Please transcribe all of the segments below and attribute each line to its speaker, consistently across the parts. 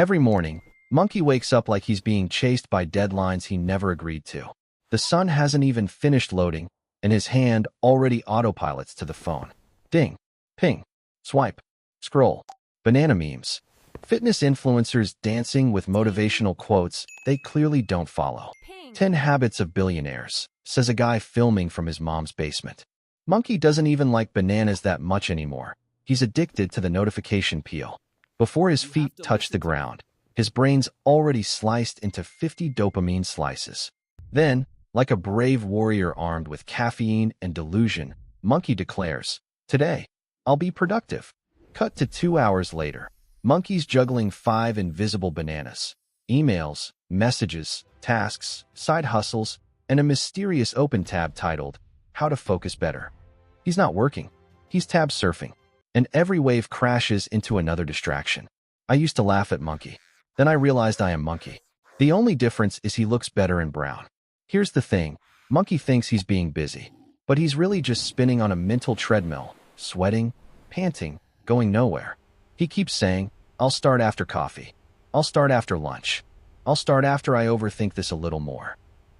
Speaker 1: Every morning, Monkey wakes up like he's being chased by deadlines he never agreed to. The sun hasn't even finished loading, and his hand already autopilots to the phone. Ding, ping, swipe, scroll. Banana memes. Fitness influencers dancing with motivational quotes they clearly don't follow. 10 Habits of Billionaires, says a guy filming from his mom's basement. Monkey doesn't even like bananas that much anymore. He's addicted to the notification peel. Before his feet touch the ground, his brain's already sliced into 50 dopamine slices. Then, like a brave warrior armed with caffeine and delusion, Monkey declares, "Today, I'll be productive." Cut to 2 hours later. Monkey's juggling 5 invisible bananas. Emails, messages, tasks, side hustles, and a mysterious open tab titled, "How to Focus Better." He's not working. He's tab surfing. And every wave crashes into another distraction. I used to laugh at Monkey. Then I realized I am Monkey. The only difference is he looks better in brown. Here's the thing. Monkey thinks he's being busy, but he's really just spinning on a mental treadmill, sweating, panting, going nowhere. He keeps saying, "I'll start after coffee. I'll start after lunch. I'll start after I overthink this a little more."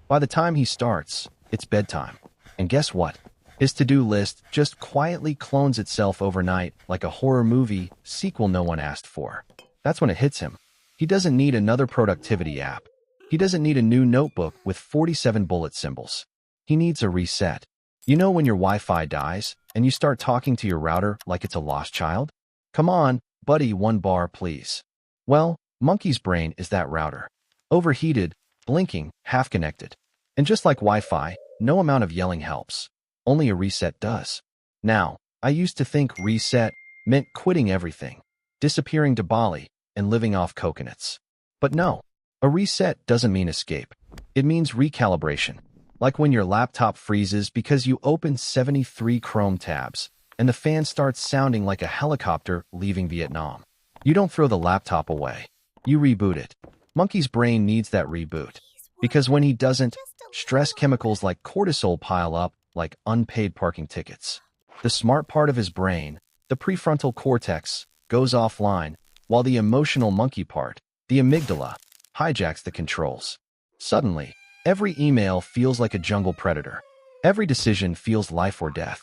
Speaker 1: By the time he starts, it's bedtime. And guess what? His to-do list just quietly clones itself overnight like a horror movie sequel no one asked for. That's when it hits him. He doesn't need another productivity app. He doesn't need a new notebook with 47 bullet symbols. He needs a reset. You know when your Wi-Fi dies and you start talking to your router like it's a lost child? "Come on, buddy, 1 bar, please." Well, Monkey's brain is that router. Overheated, blinking, half-connected. And just like Wi-Fi, no amount of yelling helps. Only a reset does. Now, I used to think reset meant quitting everything, disappearing to Bali, and living off coconuts. But no, a reset doesn't mean escape. It means recalibration. Like when your laptop freezes because you opened 73 Chrome tabs, and the fan starts sounding like a helicopter leaving Vietnam. You don't throw the laptop away. You reboot it. Monkey's brain needs that reboot. Because when he doesn't, stress chemicals like cortisol pile up like unpaid parking tickets. The smart part of his brain, the prefrontal cortex, goes offline, while the emotional monkey part, the amygdala, hijacks the controls. Suddenly, every email feels like a jungle predator. Every decision feels life or death.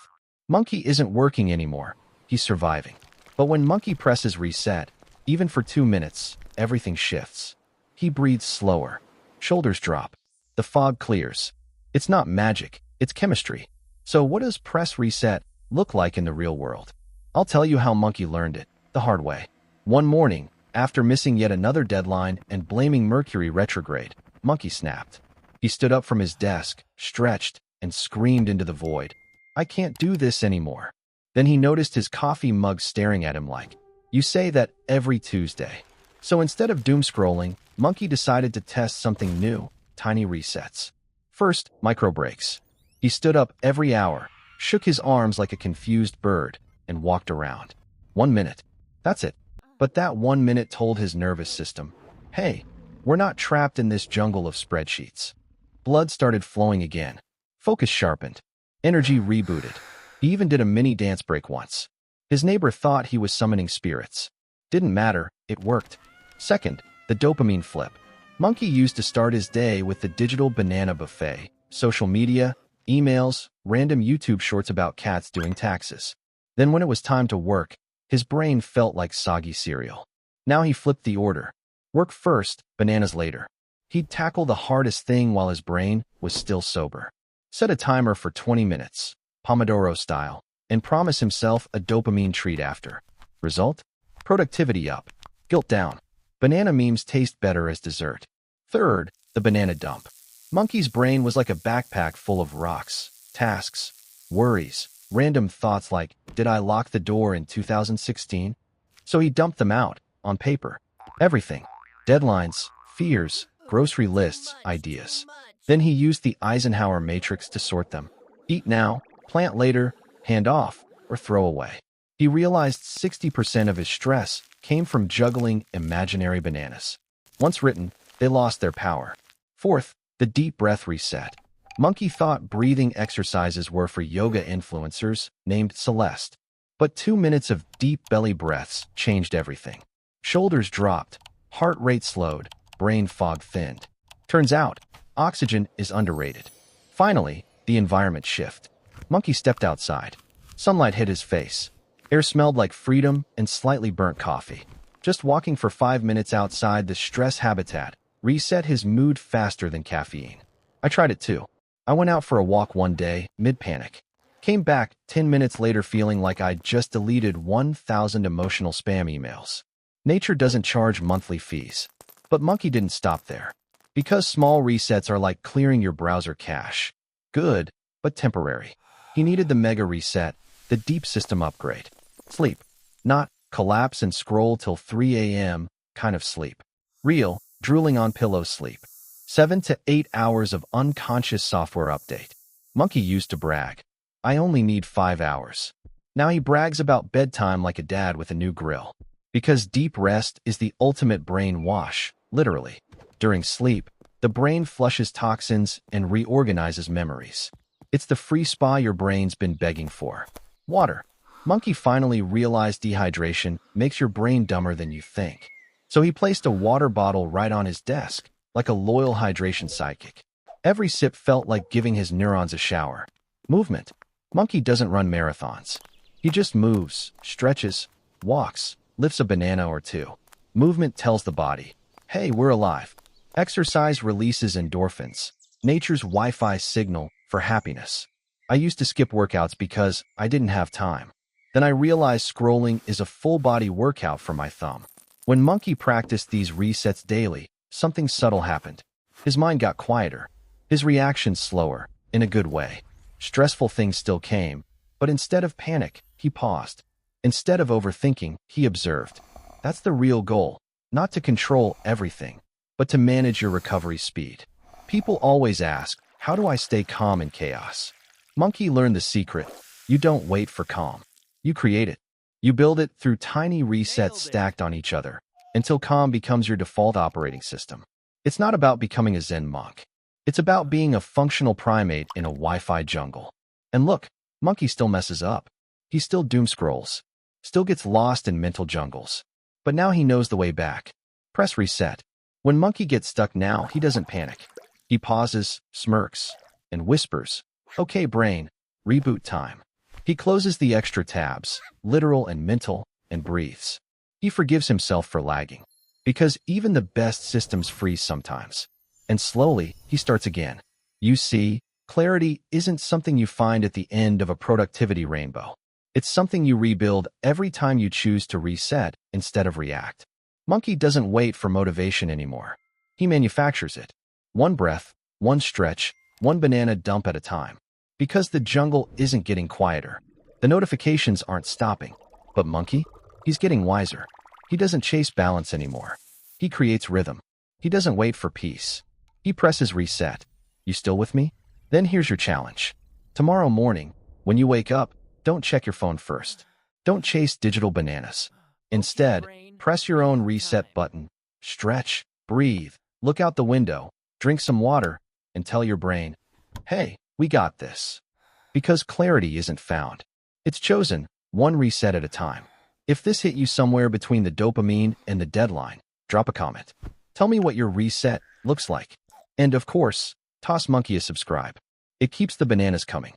Speaker 1: Monkey isn't working anymore. He's surviving. But when Monkey presses reset, even for 2 minutes, everything shifts. He breathes slower. Shoulders drop. The fog clears. It's not magic. It's chemistry. So what does press reset look like in the real world? I'll tell you how Monkey learned it, the hard way. One morning, after missing yet another deadline and blaming Mercury retrograde, Monkey snapped. He stood up from his desk, stretched, and screamed into the void. "I can't do this anymore." Then he noticed his coffee mug staring at him like, "You say that every Tuesday." So instead of doom scrolling, Monkey decided to test something new, tiny resets. First, micro breaks. He stood up every hour, shook his arms like a confused bird, and walked around. 1 minute. That's it. But that 1 minute told his nervous system, "Hey, we're not trapped in this jungle of spreadsheets." Blood started flowing again. Focus sharpened. Energy rebooted. He even did a mini dance break once. His neighbor thought he was summoning spirits. Didn't matter, it worked. Second, the dopamine flip. Monkey used to start his day with the digital banana buffet, social media, emails, random YouTube shorts about cats doing taxes. Then when it was time to work, his brain felt like soggy cereal. Now he flipped the order. Work first, bananas later. He'd tackle the hardest thing while his brain was still sober. Set a timer for 20 minutes, Pomodoro style, and promise himself a dopamine treat after. Result? Productivity up. Guilt down. Banana memes taste better as dessert. Third, the banana dump. Monkey's brain was like a backpack full of rocks, tasks, worries, random thoughts like, did I lock the door in 2016? So he dumped them out, on paper. Everything. Deadlines, fears, grocery lists, ideas. Then he used the Eisenhower matrix to sort them. Eat now, plant later, hand off, or throw away. He realized 60% of his stress came from juggling imaginary bananas. Once written, they lost their power. Fourth, the deep breath reset. Monkey thought breathing exercises were for yoga influencers named Celeste. But 2 minutes of deep belly breaths changed everything. Shoulders dropped, Heart rate slowed, brain fog thinned. Turns out, oxygen is underrated. Finally, the environment shift. Monkey stepped outside. Sunlight hit his face. Air smelled like freedom and slightly burnt coffee. Just walking for 5 minutes outside the stress habitat reset his mood faster than caffeine. I tried it too. I went out for a walk one day, mid-panic. Came back 10 minutes later feeling like I'd just deleted 1,000 emotional spam emails. Nature doesn't charge monthly fees. But Monkey didn't stop there. Because small resets are like clearing your browser cache. Good, but temporary. He needed the mega reset, the deep system upgrade. Sleep. Not collapse and scroll till 3 a.m. kind of sleep. Real, drooling on pillow sleep. 7 to 8 hours of unconscious software update. Monkey used to brag. I only need 5 hours. Now he brags about bedtime like a dad with a new grill. Because deep rest is the ultimate brain wash, literally. During sleep, the brain flushes toxins and reorganizes memories. It's the free spa your brain's been begging for. Water. Monkey finally realized dehydration makes your brain dumber than you think. So he placed a water bottle right on his desk, like a loyal hydration sidekick. Every sip felt like giving his neurons a shower. Movement. Monkey doesn't run marathons. He just moves, stretches, walks, lifts a banana or two. Movement tells the body, hey, we're alive. Exercise releases endorphins, nature's Wi-Fi signal for happiness. I used to skip workouts because I didn't have time. Then I realized scrolling is a full-body workout for my thumb. When Monkey practiced these resets daily, something subtle happened. His mind got quieter. His reactions slower, in a good way. Stressful things still came, but instead of panic, he paused. Instead of overthinking, he observed. That's the real goal, not to control everything, but to manage your recovery speed. People always ask, how do I stay calm in chaos? Monkey learned the secret. You don't wait for calm. You create it. You build it through tiny resets stacked on each other, until calm becomes your default operating system. It's not about becoming a Zen monk. It's about being a functional primate in a Wi-Fi jungle. And look, Monkey still messes up. He still doom scrolls. Still gets lost in mental jungles. But now he knows the way back. Press reset. When Monkey gets stuck now, he doesn't panic. He pauses, smirks, and whispers, okay brain, reboot time. He closes the extra tabs, literal and mental, and breathes. He forgives himself for lagging. Because even the best systems freeze sometimes. And slowly, he starts again. You see, clarity isn't something you find at the end of a productivity rainbow. It's something you rebuild every time you choose to reset instead of react. Monkey doesn't wait for motivation anymore. He manufactures it. One breath, one stretch, one banana dump at a time. Because the jungle isn't getting quieter. The notifications aren't stopping. But Monkey? He's getting wiser. He doesn't chase balance anymore. He creates rhythm. He doesn't wait for peace. He presses reset. You still with me? Then here's your challenge. Tomorrow morning, when you wake up, don't check your phone first. Don't chase digital bananas. Instead, press your own reset button. Stretch, breathe, look out the window, drink some water, and tell your brain, hey, we got this. Because clarity isn't found. It's chosen, one reset at a time. If this hit you somewhere between the dopamine and the deadline, drop a comment. Tell me what your reset looks like. And of course, toss Monkey a subscribe. It keeps the bananas coming.